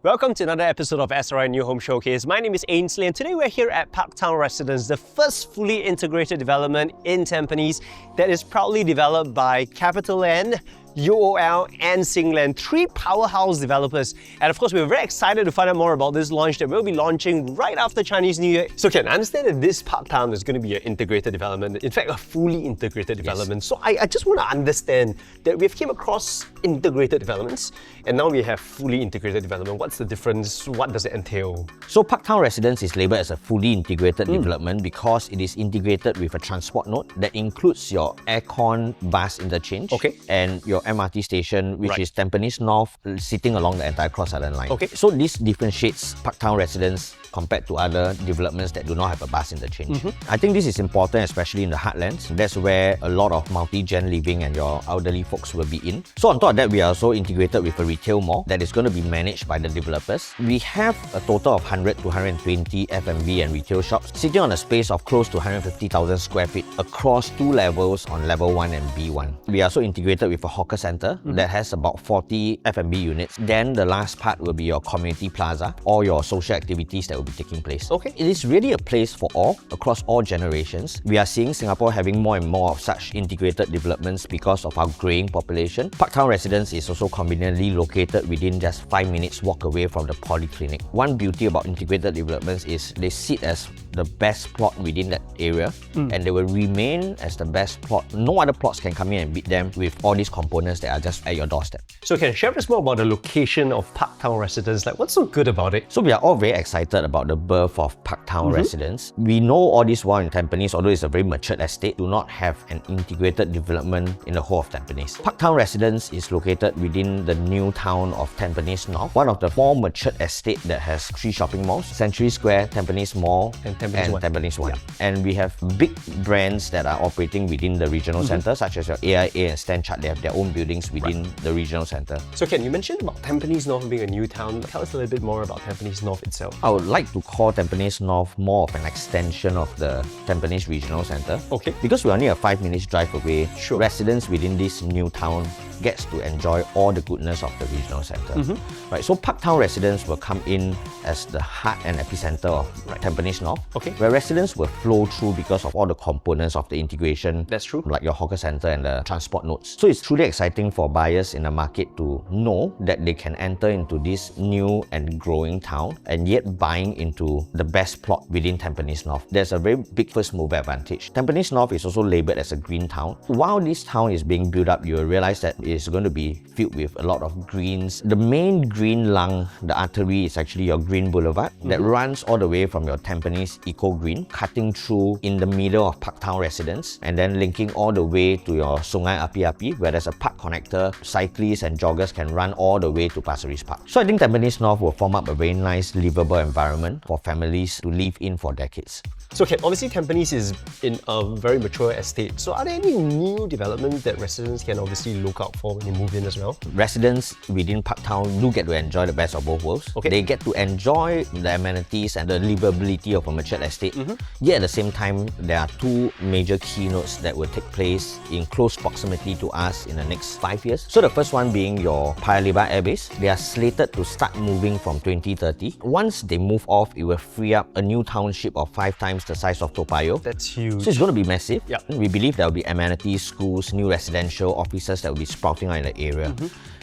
Welcome to another episode of SRI New Home Showcase. My name is Ainsley and today we're here at Parktown Residence, the first fully integrated development in Tampines that is proudly developed by CapitaLand, UOL and Singland, three powerhouse developers. And of course, we're very excited to find out more about this launch that we'll be launching right after Chinese New Year. So Ken, I understand that this Parktown is going to be an integrated development, in fact, a fully integrated development. Yes. So I just want to understand that we've came across integrated developments and now we have fully integrated development. What's the difference? What does it entail? So Parktown Residence is labelled as a fully integrated development because it is integrated with a transport node that includes your aircon bus interchange and your MRT station, which is Tampines North, sitting along the entire Cross Island line. So this differentiates Parktown Residence compared to other developments that do not have a bus interchange. I think this is important, especially in the heartlands. That's where a lot of multi-gen living and your elderly folks will be in. So on top of that, we are also integrated with a retail mall that is going to be managed by the developers. We have a total of 100 to 120 F&B and retail shops sitting on a space of close to 150,000 square feet across two levels on level 1 and B1. We are also integrated with a hawker center that has about 40 F&B units. Then the last part will be your community plaza or your social activities that will be taking place. It is really a place for all, across all generations. We are seeing Singapore having more and more of such integrated developments because of our growing population. Parktown Residence is also conveniently located within just 5 minutes walk away from the polyclinic. One beauty about integrated developments is they sit as the best plot within that area and they will remain as the best plot. No other plots can come in and beat them with all these components that are just at your doorstep. So can you share with us more about the location of Parktown Residence? Like, what's so good about it? So we are all very excited about the birth of Parktown Residence. We know all this while in Tampines, although it's a very matured estate, do not have an integrated development in the whole of Tampines. Parktown Residence is located within the new town of Tampines North, one of the more matured estate that has 3 shopping malls: Century Square, Tampines Mall, and Tampines One. And we have big brands that are operating within the regional centre, such as your AIA and Stanchart. They have their own buildings within the regional centre. So Ken, you mentioned about Tampines North being a new town. Tell us a little bit more about Tampines North itself. I would like to call Tampines North more of an extension of the Tampines Regional Centre. Because we're only a 5 minutes drive away, residents within this new town gets to enjoy all the goodness of the regional centre. Right, so Parktown residents will come in as the heart and epicenter of Tampines North, where residents will flow through because of all the components of the integration. That's true. Like your hawker centre and the transport nodes. So it's truly exciting for buyers in the market to know that they can enter into this new and growing town and yet buying into the best plot within Tampines North. There's a very big first mover advantage. Tampines North is also labelled as a green town. While this town is being built up, you will realise that it's going to be filled with a lot of greens. The main green lung, the artery, is actually your Green Boulevard that runs all the way from your Tampines Eco Green, cutting through in the middle of Parktown Residence and then linking all the way to your Sungai Api-Api, where there's a park connector. Cyclists and joggers can run all the way to Pasir Ris Park. So I think Tampines North will form up a very nice, livable environment for families to live in for decades. So okay, obviously Tampines is in a very mature estate. So are there any new developments that residents can obviously look out for when they move in as well? Residents within Parktown do get to enjoy the best of both worlds. They get to enjoy the amenities and the livability of a matured estate. Yet at the same time, there are 2 major keynotes that will take place in close proximity to us in the next 5 years. So the first one being your Paya Lebar Airbase. They are slated to start moving from 2030. Once they move off, it will free up a new township of 5 times the size of Toa Payoh. That's huge. So it's going to be massive. We believe there will be amenities, schools, new residential offices that will be sprouting out in the area.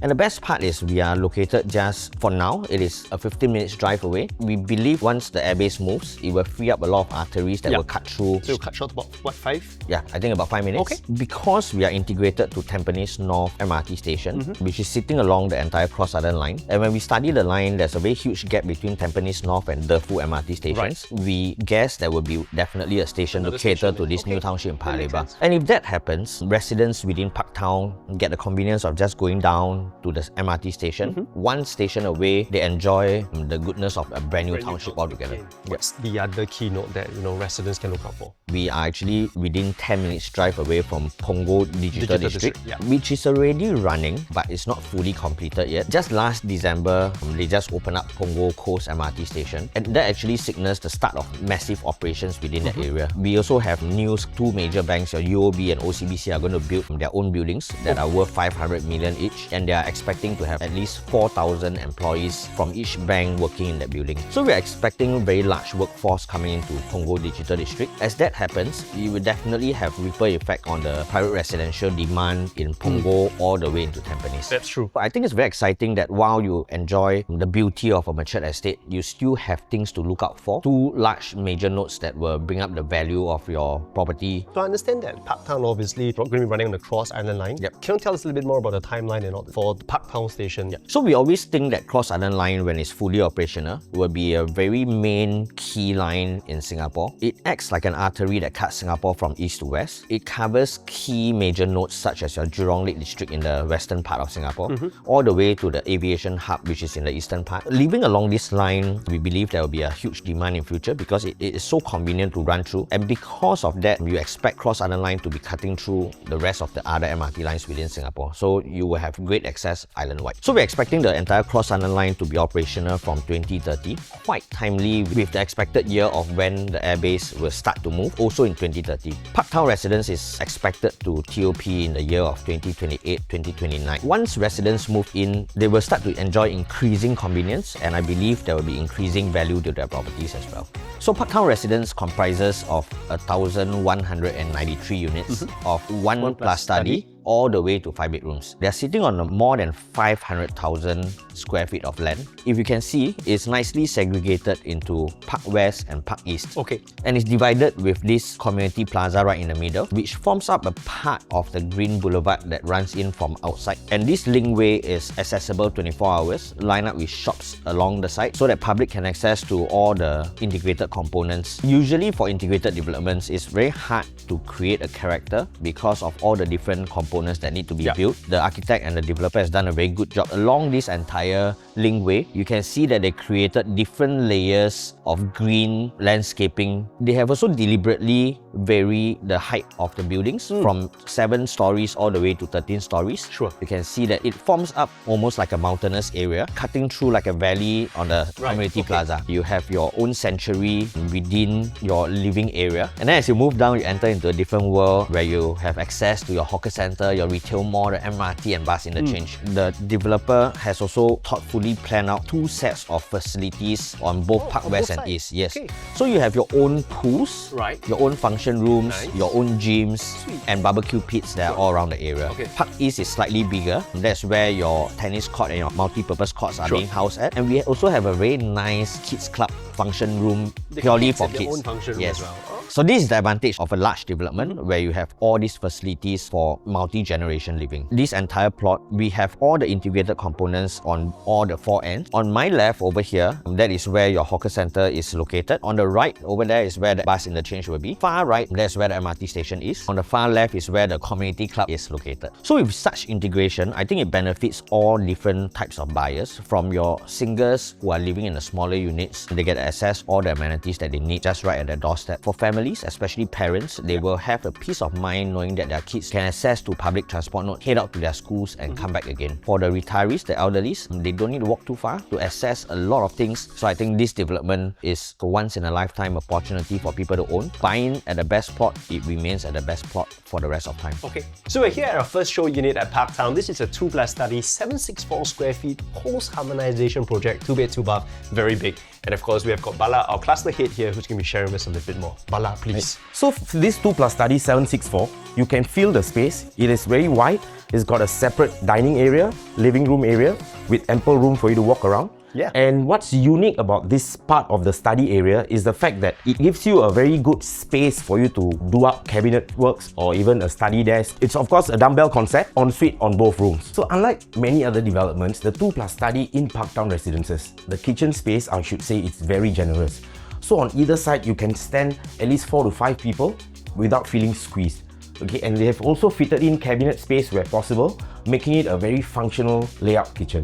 And the best part is we are located just, for now, it is a 15 minutes drive away. We believe once the airbase moves, it will free up a lot of arteries that will cut through. So it'll cut short about, what, 5? Yeah, I think about 5 minutes. Because we are integrated to Tampines North MRT station, which is sitting along the entire Cross Island line. And when we study the line, there's a very huge gap between Tampines North and Defu MRT stations. We guess there will be definitely a station to cater to this new township in Paya Lebar. And if that happens, residents within Parktown get the convenience of just going down to the MRT station. One station away, they enjoy the goodness of a brand new township altogether. What's the other keynote that residents can look out for? We are actually within 10 minutes drive away from Punggol Digital District, which is already running, but it's not fully completed yet. Just last December, they just opened up Punggol Coast MRT station, and that actually signals the start of massive operations within that area. We also have news, 2 major banks, your UOB and OCBC, are going to build their own buildings that are worth 500 million each, and they are are expecting to have at least 4,000 employees from each bank working in that building. So we are expecting a very large workforce coming into Punggol Digital District. As that happens, it will definitely have ripple effect on the private residential demand in Punggol all the way into Tampines. That's true. I think it's very exciting that while you enjoy the beauty of a matured estate, you still have things to look out for. Two large major nodes that will bring up the value of your property. So I understand that Parktown obviously going to be running on the Cross Island line. Yep. Can you tell us a little bit more about the timeline and all for the Parktown station? Yep. So we always think that Cross Island line, when it's fully operational, will be a very main key line in Singapore. It acts like an artery that cuts Singapore from east to west. It covers key major nodes such as your Jurong Lake District in the western part of Singapore, all the way to the aviation hub, which is in the eastern part. Living along this line, we believe there will be a huge demand in future because it is so convenient to run through, and because of that, you expect Cross Island line to be cutting through the rest of the other MRT lines within Singapore. So you will have great access island-wide. So we're expecting the entire Cross Island line to be operational from 2030, quite timely with the expected year of when the airbase will start to move, also in 2030. Parktown residents is expected to TOP in the year of 2028-2029. Once residents move in, they will start to enjoy increasing convenience, and I believe there will be increasing value to their properties as well. So Parktown residents comprises of 1,193 units of one plus study all the way to 5 bedrooms. They're sitting on more than 500,000 square feet of land. If you can see, it's nicely segregated into Park West and Park East. Okay. And it's divided with this community plaza right in the middle, which forms up a part of the green boulevard that runs in from outside. And this linkway is accessible 24 hours, lined up with shops along the side so that public can access to all the integrated components. Usually for integrated developments, it's very hard to create a character because of all the different components that need to be built. The architect and the developer has done a very good job. Along this entire linkway, you can see that they created different layers of green landscaping. They have also deliberately varied the height of the buildings from 7 stories all the way to 13 stories. Sure. You can see that it forms up almost like a mountainous area, cutting through like a valley on the community plaza. You have your own sanctuary within your living area. And then as you move down, you enter into a different world where you have access to your hawker center, your retail mall, the MRT and bus interchange. The developer has also thoughtfully planned out 2 sets of facilities on both Park West and East. Yes. Okay. So you have your own pools, your own function rooms, Nice. your own gyms, and barbecue pits that are all around the area. Okay. Park East is slightly bigger. That's where your tennis court and your multi-purpose courts are being housed at. And we also have a very nice kids club function room purely for Their kids. own function room Yes. as well. So this is the advantage of a large development where you have all these facilities for multi-generation living. This entire plot, we have all the integrated components on all the 4 ends. On my left over here, that is where your hawker center is located. On the right over there is where the bus interchange will be. Far right, that's where the MRT station is. On the far left is where the community club is located. So with such integration, I think it benefits all different types of buyers. From your singles who are living in the smaller units, they get access all the amenities that they need just right at their doorstep. For families, especially parents, they will have a peace of mind knowing that their kids can access to public transport, not head out to their schools and come back again. For the retirees, the elderlies, they don't need to walk too far to access a lot of things. So I think this development is a once in a lifetime opportunity for people to own. Buying at the best plot, it remains at the best plot for the rest of time. Okay, so we're here at our first show unit at Parktown. This is a 2+ study, 764 square feet, post-harmonization project, 2 bed, 2 bath, very big. And of course, we have got Bala, our cluster head here, who's going to be sharing with us a little bit more. Bala, please. So this 2+ study 764, you can feel the space. It is very wide. It's got a separate dining area, living room area with ample room for you to walk around. Yeah. And what's unique about this part of the study area is the fact that it gives you a very good space for you to do up cabinet works or even a study desk. It's of course a dumbbell concept, ensuite on both rooms. So unlike many other developments, the 2+ study in Parktown residences, the kitchen space, I should say, it's very generous. So on either side, you can stand at least 4 to 5 people without feeling squeezed. Okay, and they have also fitted in cabinet space where possible, making it a very functional layout kitchen.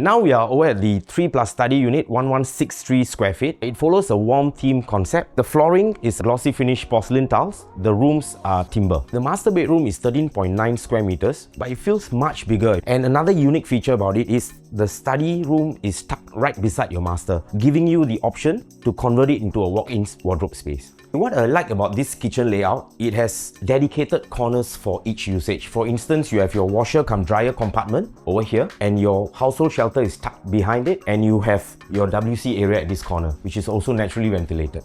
Now we are over at the 3+ study unit, 1163 square feet. It follows a warm theme concept. The flooring is glossy finish porcelain tiles. The rooms are timber. The master bedroom is 13.9 square meters, but it feels much bigger. And another unique feature about it is the study room is tucked right beside your master, giving you the option to convert it into a walk-in wardrobe space. What I like about this kitchen layout, it has dedicated corners for each usage. For instance, you have your washer cum dryer compartment over here, and your household shelter is tucked behind it, and you have your WC area at this corner, which is also naturally ventilated.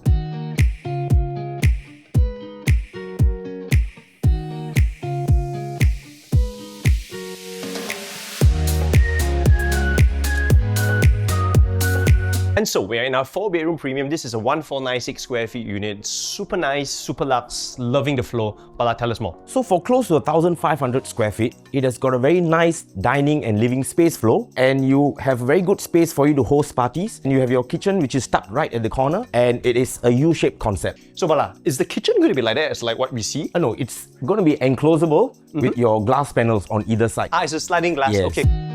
And so we're in our 4-bedroom premium. This is a 1496 square feet unit. Super nice, super luxe, loving the flow. Bala, tell us more. So for close to 1,500 square feet, it has got a very nice dining and living space flow, and you have very good space for you to host parties. And you have your kitchen, which is tucked right at the corner, and it is a U-shaped concept. So Bala, is the kitchen going to be like that as like what we see? No, it's going to be enclosable with your glass panels on either side. Ah, it's a sliding glass. Yes. Okay.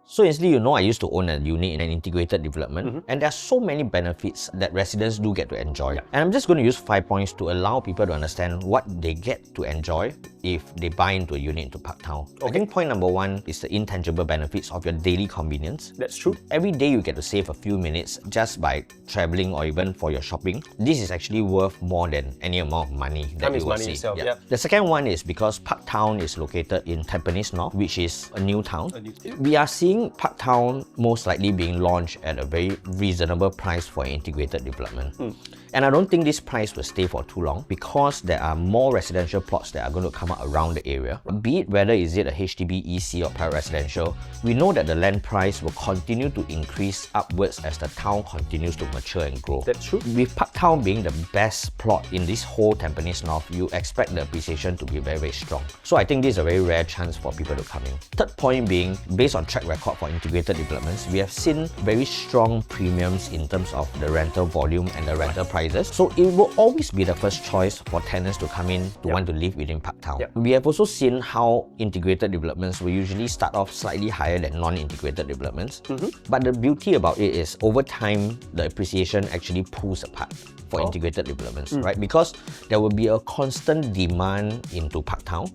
So Ainsley, you know I used to own a unit in an integrated development, and there are so many benefits that residents do get to enjoy. And I'm just going to use 5 points to allow people to understand what they get to enjoy if they buy into a unit into Parktown. I think point number 1 is the intangible benefits of your daily convenience. That's true. Every day you get to save a few minutes just by traveling or even for your shopping. This is actually worth more than any amount of money that you will see. Itself, yeah. The second one is because Parktown is located in Tampines North, which is a new town. We are seeing Parktown most likely being launched at a very reasonable price for an integrated development. And I don't think this price will stay for too long because there are more residential plots that are going to come up around the area. Be it whether is it a HDB, EC or private residential, we know that the land price will continue to increase upwards as the town continues to mature and grow. That's true. With Parktown being the best plot in this whole Tampines North, you expect the appreciation to be very, very strong. So I think this is a very rare chance for people to come in. Third point being, based on track record for integrated developments, we have seen very strong premiums in terms of the rental volume and the rental prices. So it will always be the first choice for tenants to come in to want to live within Parktown. We have also seen how integrated developments will usually start off slightly higher than non-integrated developments. But the beauty about it is over time, the appreciation actually pulls apart for integrated developments, right? Because there will be a constant demand into Parktown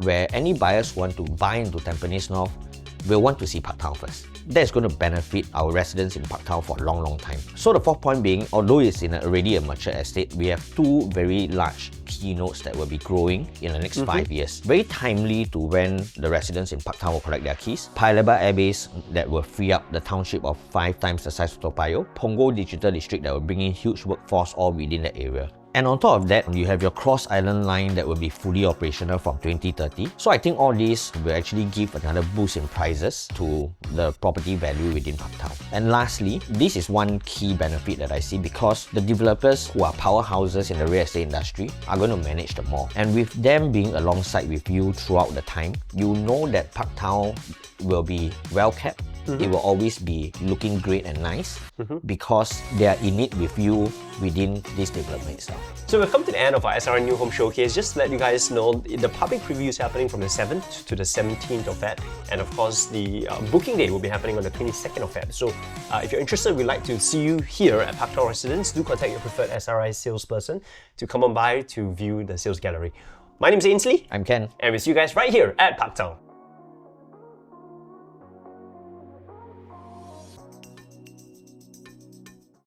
where any buyers who want to buy into Tampines North will want to see Parktown first. That is going to benefit our residents in Parktown for a long, long time. So the fourth point being, although it's in already a mature estate, we have 2 very large keynotes that will be growing in the next 5 years. Very timely to when the residents in Parktown will collect their keys. Paya Lebar Airbase that will free up the township of 5 times the size of Toa Payoh. Punggol Digital District that will bring in huge workforce all within the area. And on top of that, you have your Cross Island line that will be fully operational from 2030. So I think all these will actually give another boost in prices to the property value within Parktown. And lastly, this is one key benefit that I see because the developers who are powerhouses in the real estate industry are going to manage the mall. And with them being alongside with you throughout the time, you know that Parktown will be well kept. It will always be looking great and nice because they are in it with you within this development itself. So we've come to the end of our SRN New Home Showcase. Just to let you guys know, the public preview is happening from the 7th to the 17th of Feb. And of course, the booking day will be happening on the 22nd of Feb. So if you're interested, we'd like to see you here at Parktown Residence. Do contact your preferred SRI salesperson to come on by to view the sales gallery. My name is Ainsley. I'm Ken. And we'll see you guys right here at Parktown.